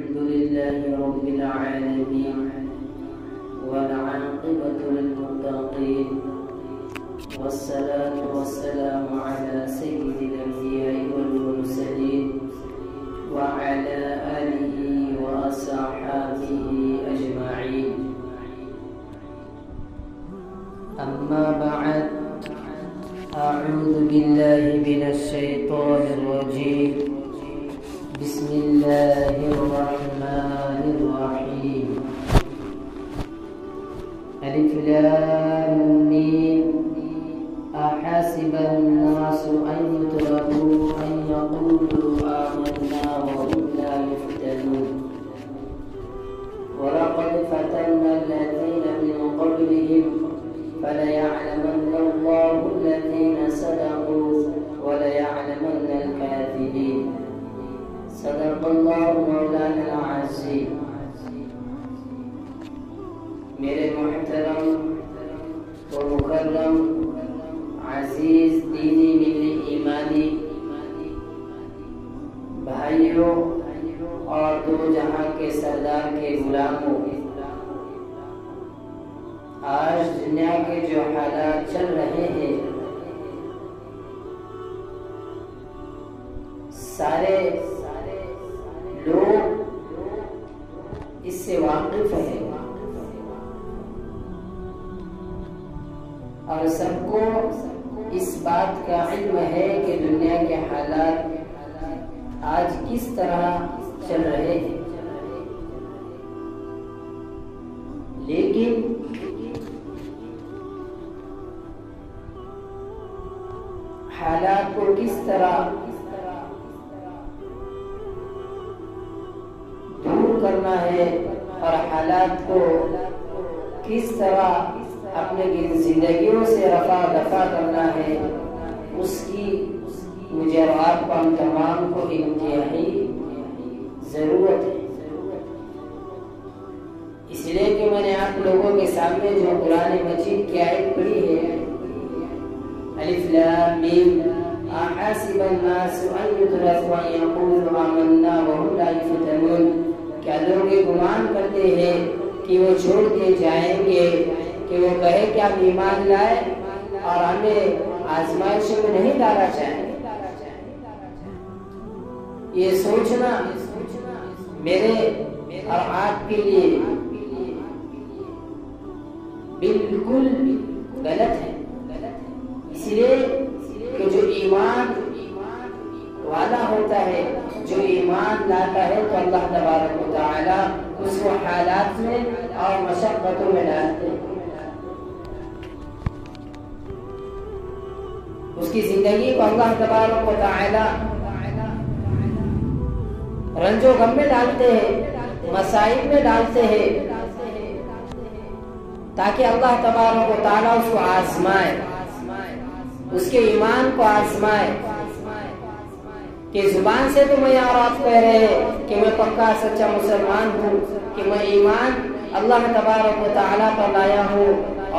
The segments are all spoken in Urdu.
الحمد لله رب العالمين والعاقبة للمتقين والصلاة والسلام على سيد الأنبياء والمرسلين وعلى آله وأصحابه أجمعين. أما بعد، أعوذ بالله من الشيطان الرجيم. بسم الله الرحمن الرحيم. ألف لام ميم. أحسب الناس أن يتركوا أن يقولوا آمنا وهم لا يفتنون ولقد فتنا الذين من قبلهم فليعلمن الله الذين صدقوا وليعلمن الكاذبين. صدق الله مولانا العظیم. میرے محترم و مکرم عزیز دینی ملی ایمانی بھائیوں اور دو جہاں کے سردار کے غلاموں، آج دنیا کے جو حالات چل رہے ہیں سارے لوگ اس سے واقف ہیں اور سب کو اس بات کا علم ہے کہ دنیا کے حالات آج کس طرح چل رہے ہیں، لیکن حالات کو کس طرح دور کرنا ہے اور حالات کو کس طرح اپنے زندگیوں سے رفع دفع کرنا ہے، اس کی مجھے اور آپ کو ہم تمام کو انتہائی ضرورت ہے. اس لیے کہ میں نے آپ لوگوں کے سامنے جو قرآن مجید کی آیت پڑھی ہے، الف لام میم احسب الناس ان يتركوا ان يقولوا آمنا وهم لا يفتنون. کیا لوگ یہ گمان کرتے ہیں کہ وہ چھوڑ کے جائیں گے کہ وہ کہے کہ ہم ایمان لائے اور ہمیں آزمائشوں میں نہیں ڈالا جائے؟ یہ سوچنا میرے اور آپ کے لیے بالکل غلط ہے. اس لیے کہ جو ایمان والا ہوتا ہے، جو ایمان لاتا ہے، تو اللہ تبارک و تعالی اس کو حالات میں اور مشقتوں میں ڈالتے ہیں، اس کی زندگی کو اللہ تبارک و تعالی رنج و غم میں ڈالتے ہیں، مصائب میں ڈالتے ہیں، تاکہ اللہ تبارک و تعالی اس کو آزمائے، اس کے ایمان کو آزمائے. کہ زبان سے تو میں اور آپ کہہ رہے ہیں کہ میں پکا سچا مسلمان ہوں، کہ میں ایمان اللہ تبارک و تعالی پر لایا ہوں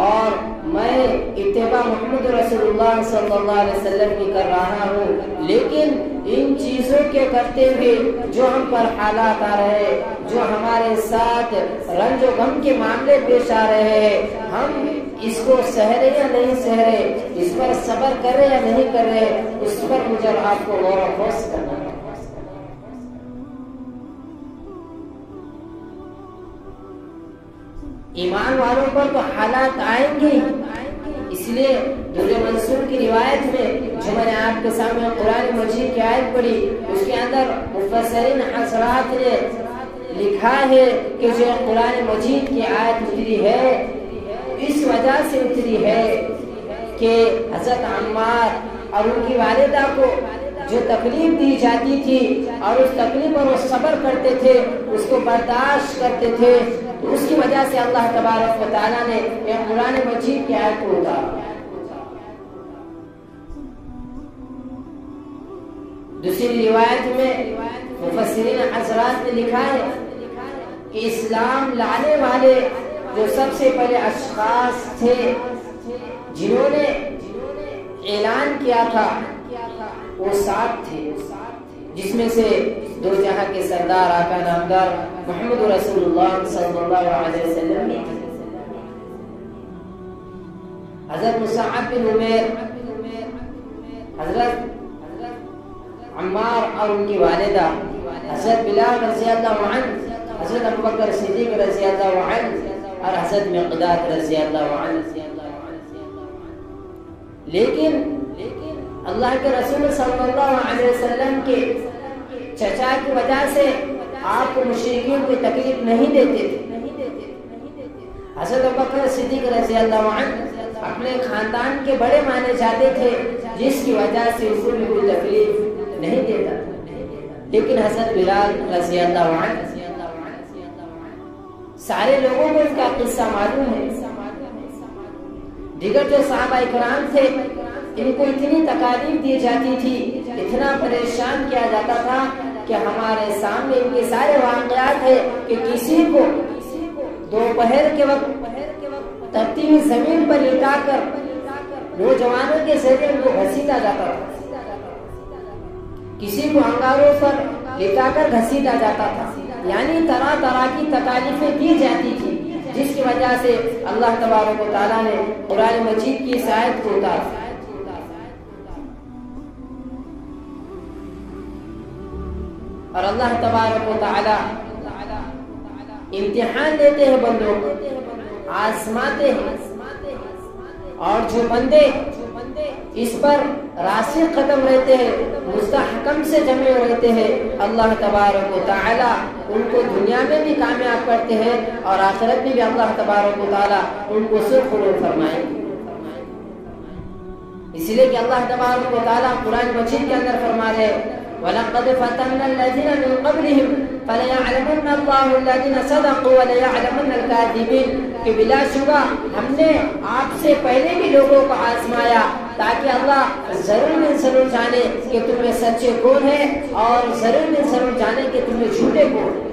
اور میں اتباع محمد رسول اللہ صلی اللہ علیہ وسلم کی کر رہا ہوں، لیکن ان چیزوں کے کرتے ہوئے جو ہم پر حالات آ رہے ہیں، جو ہمارے ساتھ رنج و غم کے معاملے پیش آ رہے ہیں، ہم اس کو سہ رہے یا نہیں سہ رہے، اس پر صبر کر رہے یا نہیں کر رہے، اس پر مجھے اور آپ کو غور و خوض کرنا ہے. ایمان والوں پر تو حالات آئیں گے، اس لیے در منصور کی روایت میں جو میں نے آپ کے سامنے قرآن مجید کی آیت پڑھی، اس کے اندر مفسرین حضرات نے لکھا ہے کہ جو قرآن مجید کی آیت اتری ہے اس وجہ سے اتری ہے کہ حضرت عمار اور ان کی والدہ کو جو تکلیف دی جاتی تھی اور اس تکلیف پر وہ صبر کرتے تھے، اس کو برداشت کرتے تھے، تو اس کی وجہ سے اللہ تبارک و تعالیٰ نے یہ قرآن مجید کی آیت کو اتارا. دوسری روایت میں مفسرین حضرات نے لکھا ہے کہ اسلام لانے والے جو سب سے پہلے اشخاص تھے جنہوں نے اعلان کیا تھا وہ 7 تھے. جس میں سے دو جہاں کے سردار آقا نامدار محمد رسول اللہ صلی اللہ علیہ وسلم بھی تھے۔ حضرت مصعب بن عمیر، حضرت عمار اور ان کی والدہ، حضرت بلال رضی اللہ عنہ، حضرت ابوبکر صدیق رضی اللہ عنہ اور حضرت مقداد رضی اللہ عنہ۔ لیکن اللہ کے رسول صلی اللہ علیہ وسلم کے چچا کی وجہ سے آپ کو مشرکین کو تکلیف نہیں دیتے تھے۔ حضرت ابوبکر صدیق رضی اللہ عنہ اپنے خاندان کے بڑے مانے جاتے تھے، جس کی وجہ سے ان کو بھی کوئی تکلیف نہیں دیتا تھا۔ لیکن حضرت بلال رضی اللہ عنہ، سارے لوگوں کو ان کا قصہ معلوم ہے۔ دیگر جو صحابہ کرام تھے، ان کو اتنی تکالیف دی جاتی تھی، اتنا پریشان کیا جاتا تھا کہ ہمارے سامنے ان کے سارے واقعات ہیں کہ کسی کو دوپہر کے وقت تپتی ہوئی زمین پر لٹا کر نوجوانوں کے ذریعے ان کو گھسیٹا جاتا تھا، کسی کو انگاروں پر لٹا کر گھسیٹا جاتا تھا، یعنی طرح طرح کی تکالیفیں دی جاتی تھی، جس کی وجہ سے اللہ تبارک و تعالیٰ نے قرآن مجید کی اس آیت کو اتارا۔ اور اللہ تبارک و تعالیٰ امتحان لیتے ہیں بندوں کو، آزماتے ہیں، اور جو بندے اس پر راسخ قدم رہتے ہیں، مستحکم سے جمے رہتے ہیں، اللہ تبارک و تعالیٰ ان کو دنیا میں بھی کامیاب کرتے ہیں اور آخرت میں بھی اللہ تبارک و تعالیٰ ان کو سرخرو فرمائیں گے۔ اس لیے کہ اللہ تبارک و تعالیٰ قرآن مجید کے اندر فرما رہے ہیں وَلَقَدْ فَتَنَّا الَّذِينَ مِن قَبْلِهِمْ فَلَيَعْلَمُنَّ اللَّهُ الَّذِينَ صَدَقُوا وَلَيَعْلَمُنَّ الْكَاذِبِينَ کہ بلا شبہ ہم نے آپ سے پہلے بھی لوگوں کو آزمایا تاکہ اللہ ضرور من ضرور جانے کہ تم میں سچے کون ہیں اور ضرور من ضرور جانے کہ تم میں جھوٹے کون ہیں۔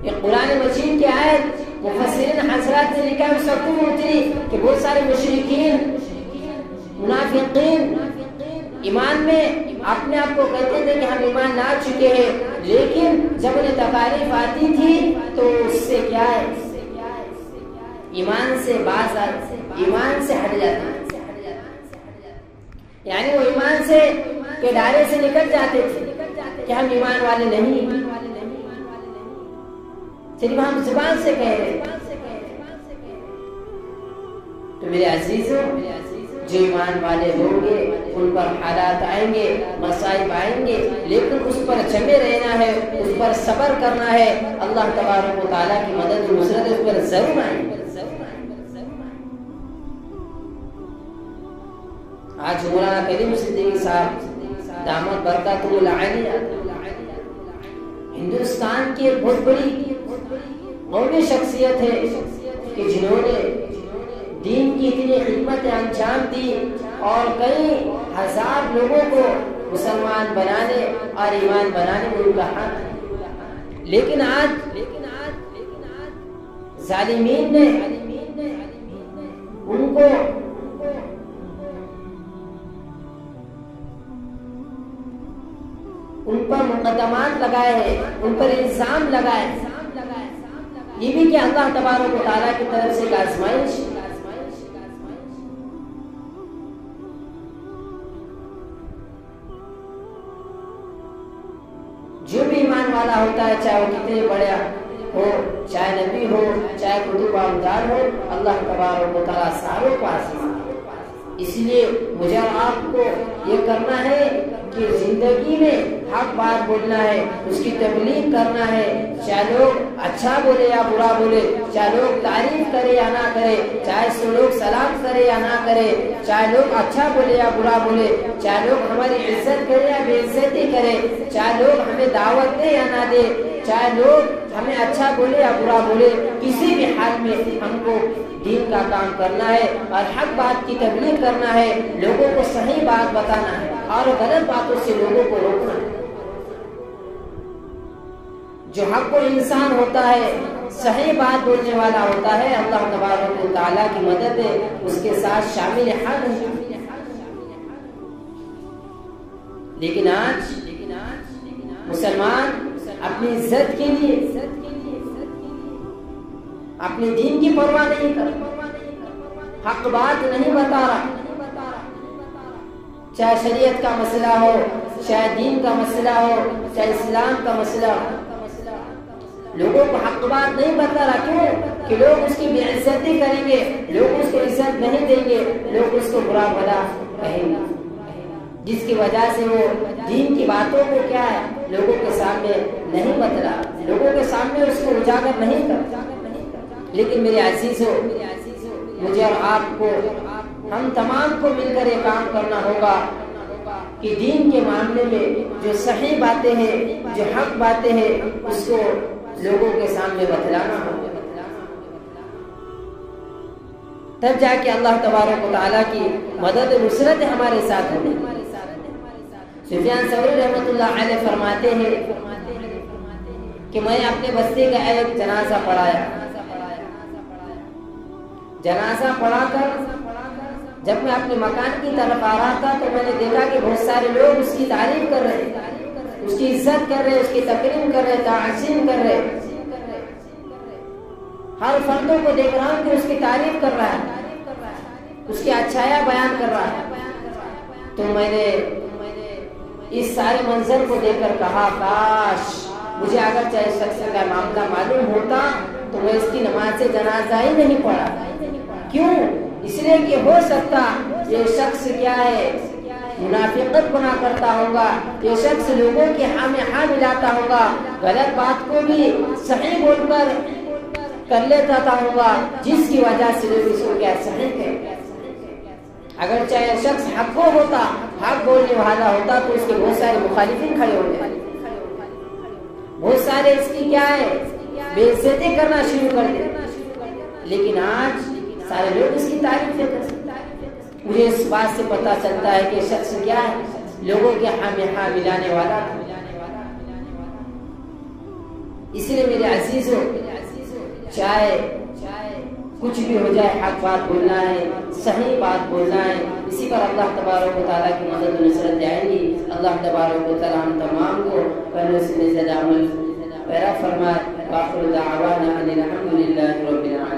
یہ قرآن مجید کی آیت مفسرین حضرات نے لکھا ہے سکون اتری کہ بہت سارے مشرکین منافقین ایمان میں اپنے آپ کو کہتے تھے کہ ہم ایمان لا چکے ہیں، لیکن جب انہیں تکالیف آتی تھی تو اس سے کیا ہے، ایمان سے باز ایمان سے ہٹ جاتے، یعنی وہ ایمان سے کے دائرے سے نکل جاتے تھے کہ ہم ایمان والے نہیں، صرف ہم زبان سے کہہ رہے۔ تو میرے عزیزوں، جو ایمان والے ہوں گے ان پر حالات آئیں گے، مصائب آئیں گے، لیکن اس پر جمے رہنا ہے، اس پر صبر کرنا ہے، اللہ تبارک و تعالیٰ کی مدد و نصرت اس پر ضرور آئیں گے۔ آج مولانا کریم صدیقی صاحب دامت برکاتہ العالیہ ہندوستان کی ایک بہت بڑی قومی شخصیت ہے کہ جنہوں نے دین کی اتنی خدمت انجام دی اور کئی ہزار لوگوں کو مسلمان بنانے اور ایمان بنانے میں ان کا ہاتھ ہے، لیکن آج ظالمین نے ان کو ان پر مقدمات لگائے ہیں، ان پر الزام لگائے ہیں۔ یہ بھی کہ اللہ تبارک و تعالیٰ کی طرف سے ایک آزمائش، جو بھی ایمان والا ہوتا ہے، چاہے وہ کتنے بڑے ہو، چاہے نبی ہو، چاہے کتب امدار ہو، اللہ تبارک و تعالیٰ ساروں کو آزمائے۔ اس لیے مجھے آپ کو یہ کرنا ہے کہ زندگی میں حق بات بولنا ہے، اس کی تبلیغ کرنا ہے، چاہے لوگ اچھا بولے یا برا بولے، چاہے لوگ تعریف کرے یا نہ کرے، چاہے سو لوگ سلام کرے یا نہ کرے، چاہے لوگ اچھا بولے یا برا بولے، چاہے لوگ ہماری عزت کرے یا بے عزتی کرے، چاہے لوگ ہمیں دعوت دے یا نہ دے، چاہے لوگ ہمیں اچھا بولے یا برا بولے، کسی بھی حال میں ہم کو دین کا کام کرنا ہے اور حق بات کی تبلیغ کرنا ہے، لوگوں کو صحیح بات بتانا ہے اور غلط باتوں سے لوگوں کو روکنا ہے۔ جو حق و انسان ہوتا ہے، صحیح بات بولنے والا ہوتا ہے، اللہ تبارک و تعالیٰ کی مدد ہے، اس کے ساتھ شامل حال ہے۔ لیکن آج مسلمان اپنی عزت کے لیے اپنے دین کی پرواہ نہیں کرتا، حق بات نہیں بتا رہا، چاہے شریعت کا مسئلہ ہو، چاہے دین کا مسئلہ ہو، چاہے اسلام کا مسئلہ ہو، لوگوں کو حق بات نہیں بتا رہا۔ کیوں؟ کہ لوگ اس کی بے عزتی کریں گے، لوگ اس کو عزت نہیں دیں گے، لوگ اس کو برا بھلا کہیں گے، جس کی وجہ سے وہ دین کی باتوں کو کیا ہے لوگوں کے سامنے نہیں بتلا، لوگوں کے سامنے اس کو اجاگر نہیں کرتا۔ لیکن میرے عزیزو، مجھے اور آپ کو، ہم تمام کو مل کر یہ کام کرنا ہوگا کہ دین کے معاملے میں جو صحیح باتیں ہیں، جو حق باتیں ہیں، اس کو لوگوں کے سامنے بتلانا ہوگا، تب جا کے اللہ تبارک و تعالیٰ کی مدد و نصرت ہمارے ساتھ ہوگی۔ سفیان ثوری رحمۃ اللہ علیہ فرماتے ہیں کہ میں اپنے بستی کا ایک جنازہ پڑھایا، جنازہ پڑھا کر جب میں اپنے مکان کی طرف آ رہا تھا تو میں نے دیکھا کہ بہت سارے لوگ اس کی تعریف کر رہے، اس کی عزت کر رہے، اس کی تکریم کر رہے، تعظیم کر رہے، ہر فردوں کو دیکھ رہا ہوں کہ اس کی تعریف کر رہا ہے، اس کی اچھائیاں بیان کر رہا ہے۔ تو میں نے اس سارے منظر کو دیکھ کر کہا کاش مجھے اگر چاہے شخص کا معاملہ معلوم ہوتا تو میں اس کی نماز جنازہ ہی نہیں پڑھا۔ کیوں؟ اس لیے کہ ہو سکتا یہ شخص کیا ہے منافقت بنا کرتا ہوگا، یہ شخص لوگوں کے ہاں میں ہاں ملاتا ہوگا، غلط بات کو بھی صحیح بول کر لیتا ہوگا، جس کی وجہ سے لوگ اس کو کیا صحیح کہتے ہیں۔ اگر چاہے شخص حق کو ہوتا، حق بولنے والا ہوتا تو اس کے بہت سارے مخالفین کھڑے ہوتے، بہت سارے اس کی کیا ہے بے عزتی کرنا شروع کر دے، لیکن آج سارے لوگ اس کی تعریف کرتے ہیں۔ مجھے اس بات سے پتہ چلتا ہے کہ شخص کیا ہے لوگوں کے ہاں میں ہاں ملانے والا۔ اس لیے میرے عزیزوں، چاہے کچھ بھی ہو جائے، حق بات بولنا ہے، صحیح بات بولنا ہے، اسی پر اللہ تبارک و تعالیٰ کی مدد و نصرت آئے گی۔ اللہ تبارک و تعالیٰ ہم تمام کو پہلے سے زیادہ عمل پیرا فرمائے۔ وآخر دعوانا ان الحمد للہ رب العالمین۔